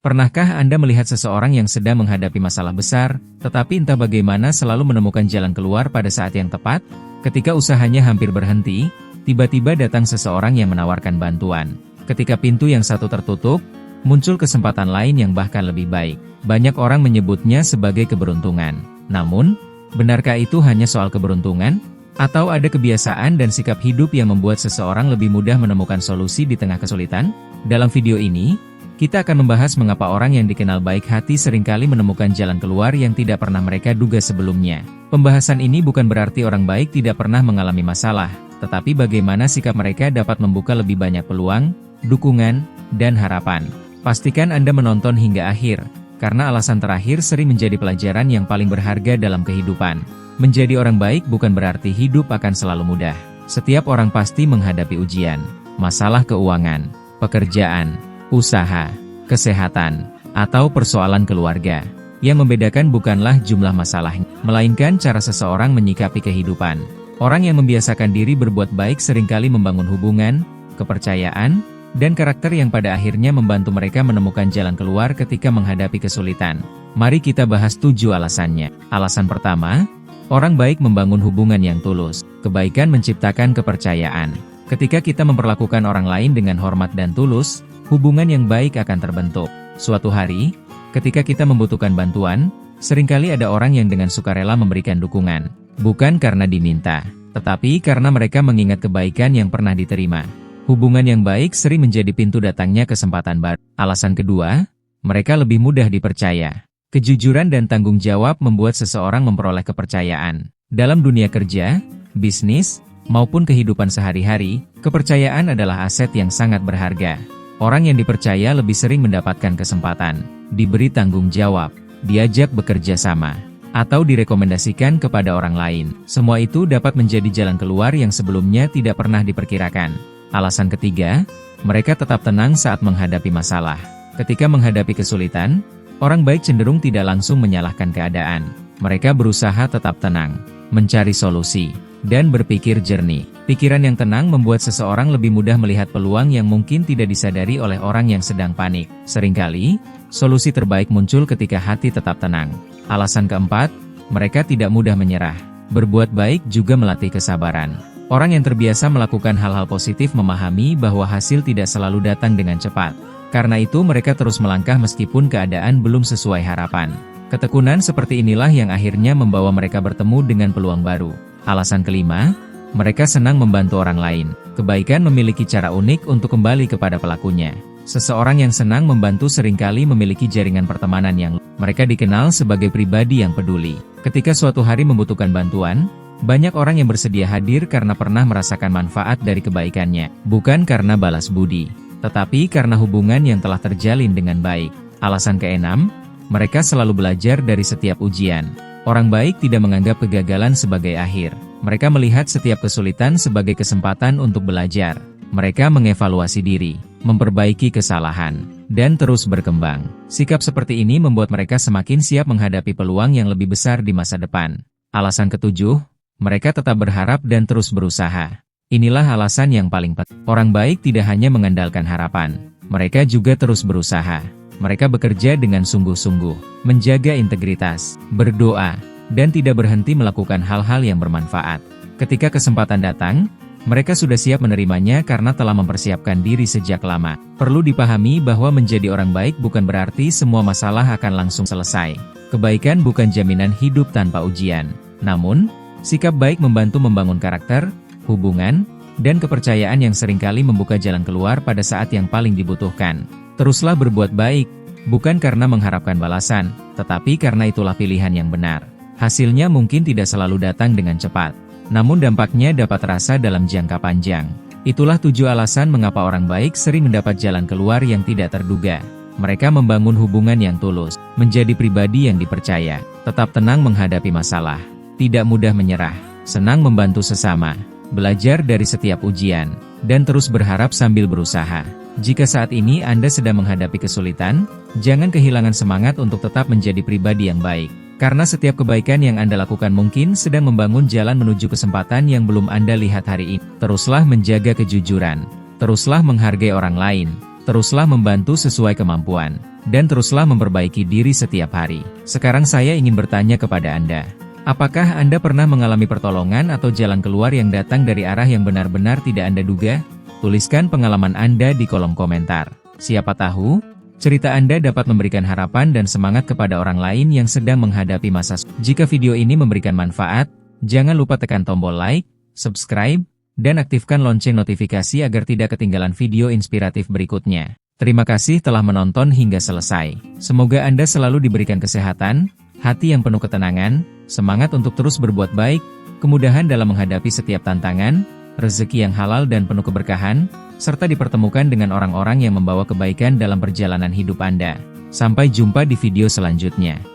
Pernahkah Anda melihat seseorang yang sedang menghadapi masalah besar, tetapi entah bagaimana selalu menemukan jalan keluar pada saat yang tepat? Ketika usahanya hampir berhenti, tiba-tiba datang seseorang yang menawarkan bantuan. Ketika pintu yang satu tertutup, muncul kesempatan lain yang bahkan lebih baik. Banyak orang menyebutnya sebagai keberuntungan. Namun, benarkah itu hanya soal keberuntungan? Atau ada kebiasaan dan sikap hidup yang membuat seseorang lebih mudah menemukan solusi di tengah kesulitan? Dalam video ini, kita akan membahas mengapa orang yang dikenal baik hati seringkali menemukan jalan keluar yang tidak pernah mereka duga sebelumnya. Pembahasan ini bukan berarti orang baik tidak pernah mengalami masalah, tetapi bagaimana sikap mereka dapat membuka lebih banyak peluang, dukungan, dan harapan. Pastikan Anda menonton hingga akhir, karena alasan terakhir sering menjadi pelajaran yang paling berharga dalam kehidupan. Menjadi orang baik bukan berarti hidup akan selalu mudah. Setiap orang pasti menghadapi ujian, masalah keuangan, pekerjaan, usaha, kesehatan, atau persoalan keluarga. Yang membedakan bukanlah jumlah masalahnya, melainkan cara seseorang menyikapi kehidupan. Orang yang membiasakan diri berbuat baik seringkali membangun hubungan, kepercayaan, dan karakter yang pada akhirnya membantu mereka menemukan jalan keluar ketika menghadapi kesulitan. Mari kita bahas 7 alasannya. Alasan pertama, orang baik membangun hubungan yang tulus. Kebaikan menciptakan kepercayaan. Ketika kita memperlakukan orang lain dengan hormat dan tulus, hubungan yang baik akan terbentuk. Suatu hari, ketika kita membutuhkan bantuan, seringkali ada orang yang dengan sukarela memberikan dukungan. Bukan karena diminta, tetapi karena mereka mengingat kebaikan yang pernah diterima. Hubungan yang baik sering menjadi pintu datangnya kesempatan baru. Alasan kedua, mereka lebih mudah dipercaya. Kejujuran dan tanggung jawab membuat seseorang memperoleh kepercayaan. Dalam dunia kerja, bisnis, maupun kehidupan sehari-hari, kepercayaan adalah aset yang sangat berharga. Orang yang dipercaya lebih sering mendapatkan kesempatan, diberi tanggung jawab, diajak bekerja sama, atau direkomendasikan kepada orang lain. Semua itu dapat menjadi jalan keluar yang sebelumnya tidak pernah diperkirakan. Alasan ketiga, mereka tetap tenang saat menghadapi masalah. Ketika menghadapi kesulitan, orang baik cenderung tidak langsung menyalahkan keadaan. Mereka berusaha tetap tenang, mencari solusi, dan berpikir jernih. Pikiran yang tenang membuat seseorang lebih mudah melihat peluang yang mungkin tidak disadari oleh orang yang sedang panik. Seringkali, solusi terbaik muncul ketika hati tetap tenang. Alasan keempat, mereka tidak mudah menyerah. Berbuat baik juga melatih kesabaran. Orang yang terbiasa melakukan hal-hal positif memahami bahwa hasil tidak selalu datang dengan cepat. Karena itu mereka terus melangkah meskipun keadaan belum sesuai harapan. Ketekunan seperti inilah yang akhirnya membawa mereka bertemu dengan peluang baru. Alasan kelima, mereka senang membantu orang lain. Kebaikan memiliki cara unik untuk kembali kepada pelakunya. Seseorang yang senang membantu seringkali memiliki jaringan pertemanan yang mereka dikenal sebagai pribadi yang peduli. Ketika suatu hari membutuhkan bantuan, banyak orang yang bersedia hadir karena pernah merasakan manfaat dari kebaikannya. Bukan karena balas budi, tetapi karena hubungan yang telah terjalin dengan baik. Alasan keenam, mereka selalu belajar dari setiap ujian. Orang baik tidak menganggap kegagalan sebagai akhir. Mereka melihat setiap kesulitan sebagai kesempatan untuk belajar. Mereka mengevaluasi diri, memperbaiki kesalahan, dan terus berkembang. Sikap seperti ini membuat mereka semakin siap menghadapi peluang yang lebih besar di masa depan. Alasan ketujuh, mereka tetap berharap dan terus berusaha. Inilah alasan yang paling penting. Orang baik tidak hanya mengandalkan harapan, mereka juga terus berusaha. Mereka bekerja dengan sungguh-sungguh, menjaga integritas, berdoa, dan tidak berhenti melakukan hal-hal yang bermanfaat. Ketika kesempatan datang, mereka sudah siap menerimanya karena telah mempersiapkan diri sejak lama. Perlu dipahami bahwa menjadi orang baik bukan berarti semua masalah akan langsung selesai. Kebaikan bukan jaminan hidup tanpa ujian. Namun, sikap baik membantu membangun karakter, hubungan, dan kepercayaan yang seringkali membuka jalan keluar pada saat yang paling dibutuhkan. Teruslah berbuat baik, bukan karena mengharapkan balasan, tetapi karena itulah pilihan yang benar. Hasilnya mungkin tidak selalu datang dengan cepat, namun dampaknya dapat terasa dalam jangka panjang. Itulah 7 alasan mengapa orang baik sering mendapat jalan keluar yang tidak terduga. Mereka membangun hubungan yang tulus, menjadi pribadi yang dipercaya, tetap tenang menghadapi masalah, tidak mudah menyerah, senang membantu sesama, belajar dari setiap ujian, dan terus berharap sambil berusaha. Jika saat ini Anda sedang menghadapi kesulitan, jangan kehilangan semangat untuk tetap menjadi pribadi yang baik. Karena setiap kebaikan yang Anda lakukan mungkin sedang membangun jalan menuju kesempatan yang belum Anda lihat hari ini. Teruslah menjaga kejujuran. Teruslah menghargai orang lain. Teruslah membantu sesuai kemampuan, dan teruslah memperbaiki diri setiap hari. Sekarang saya ingin bertanya kepada Anda. Apakah Anda pernah mengalami pertolongan atau jalan keluar yang datang dari arah yang benar-benar tidak Anda duga? Tuliskan pengalaman Anda di kolom komentar. Siapa tahu, cerita Anda dapat memberikan harapan dan semangat kepada orang lain yang sedang menghadapi masa sulit. Jika video ini memberikan manfaat, jangan lupa tekan tombol like, subscribe, dan aktifkan lonceng notifikasi agar tidak ketinggalan video inspiratif berikutnya. Terima kasih telah menonton hingga selesai. Semoga Anda selalu diberikan kesehatan, hati yang penuh ketenangan, semangat untuk terus berbuat baik, kemudahan dalam menghadapi setiap tantangan, rezeki yang halal dan penuh keberkahan, serta dipertemukan dengan orang-orang yang membawa kebaikan dalam perjalanan hidup Anda. Sampai jumpa di video selanjutnya.